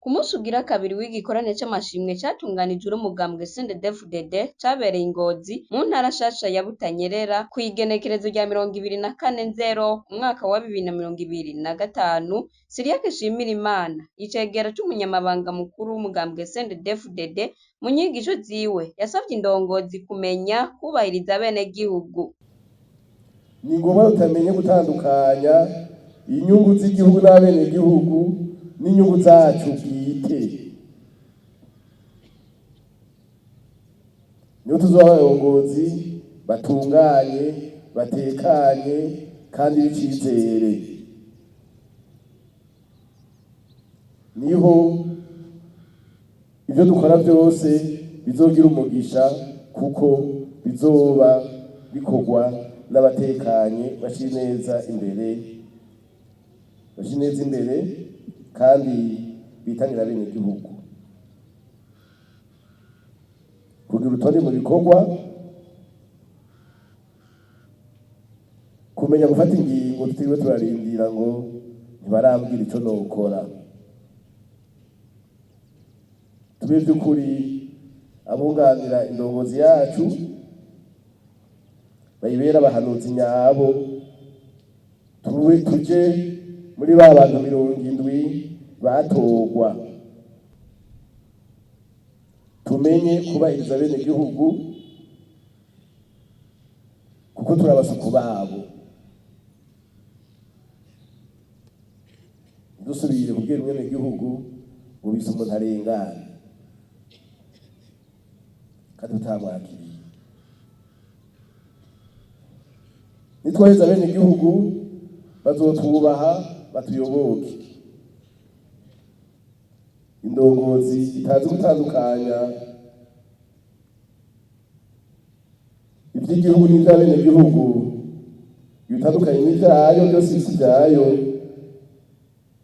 Ku munsi ugira kabiri w'igikorane c'amashimwe catunganijwe n'umugambwe CNDD-FDD cabereye i Ngozi mu ntara nshasha ya Butanyerera kw'igenekerezo rya 24/0 umwaka wa 2025, Cyriaque Nshimirimana icegera c'umunyamabanga mukuru w'umugambwe CNDD-FDD mu nyigisho ziwe yasavye indongozi kumenya kubahiriza abenegihugu. Ni ngombwa utamenye gutandukanya inyungu z'igihugu n'abenegihugu n'inyungu zacu bwite. Niyo tuzoba abarongozi batunganye, batekanye kandi b'icizere. Niho ivyo dukora vyose bizogira umugisha kuko bizoba bikorwa n'abatekanye bashira neza imbere kandi bitangira bene igihugu. Kugira urutonde mu bikorwa, kumenya gufata ingingo tutiriwe turarindira ngo ntibarambwira ico nokora. Tube vy'ukuri abunganira indongozi yacu bayibera abahanuzi nyabo, tuje muri ba bantu 70 batorwa. Tumenye kubahiriza bene gihugu kuko turabasuku babo. Dusubire kubwira mwene gihugu ubise umuntu arengana kandi utamwakiriye. Nitwaheza bene gihugu bazotwubaha batuyoboke. Indongozi itazi gutandukanya ivy'igihugu n'ivy'abene gihugu, bitandukanye n'ivyayo byose isi vyayo,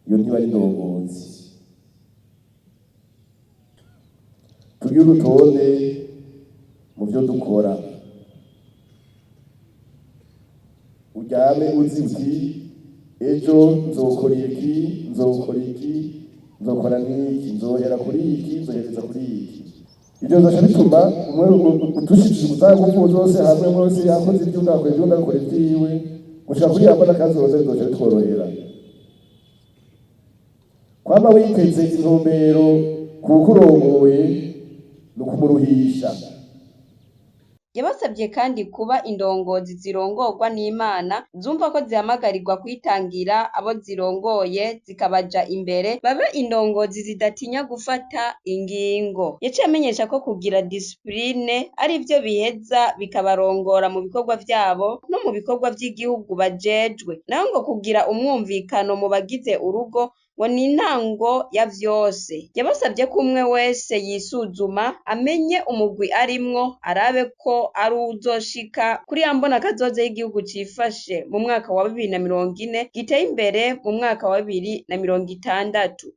iyo ntiba ari indongozi. Tugire urutonde mu vyo dukora. Uryame uzi uti ejo nzokora iki, nzokora n'iki, nzohera kuri iki, nzohereza kuri iki. Ivyo bizoca bituma udushikije umutangufu zose hamwe mwese yakoze ivyo ndakora ivyo ndakora ivyiwe gushika kuri yambona kazoza bizoca bitworohera. Kwama witeze intumbero kukurongoye no kumuruhisha. Yabasabye kandi kuba indongozi zirongorwa n'Imana zumva ko zihamagarirwa kwitangira abo zirongoye zikabaja imbere, babe indongozi zidatinya gufata ingingo. Yaciye amenyesha ko kugira discipline ari vyo biheza bikabarongora mu bikorwa vyabo no mu bikorwa vy'igihugu bajejwe, naho ngo kugira umwumvikano mu bagize urugo ngo ni intango ya vyose. Yabasabye ko umwe wese yisuzuma amenye umugwi arimwo, arabe ko ari uzoshika kuri yambona kazoza y'igihugu cifashe mu mwaka wa 2040 giteye imbere mu mwaka wa 2060.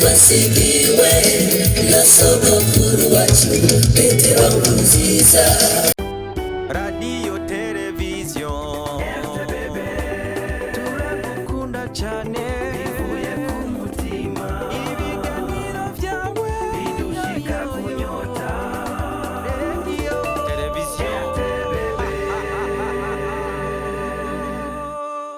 Twasigiwe na sogokuru wacu Petero Nkurunziza.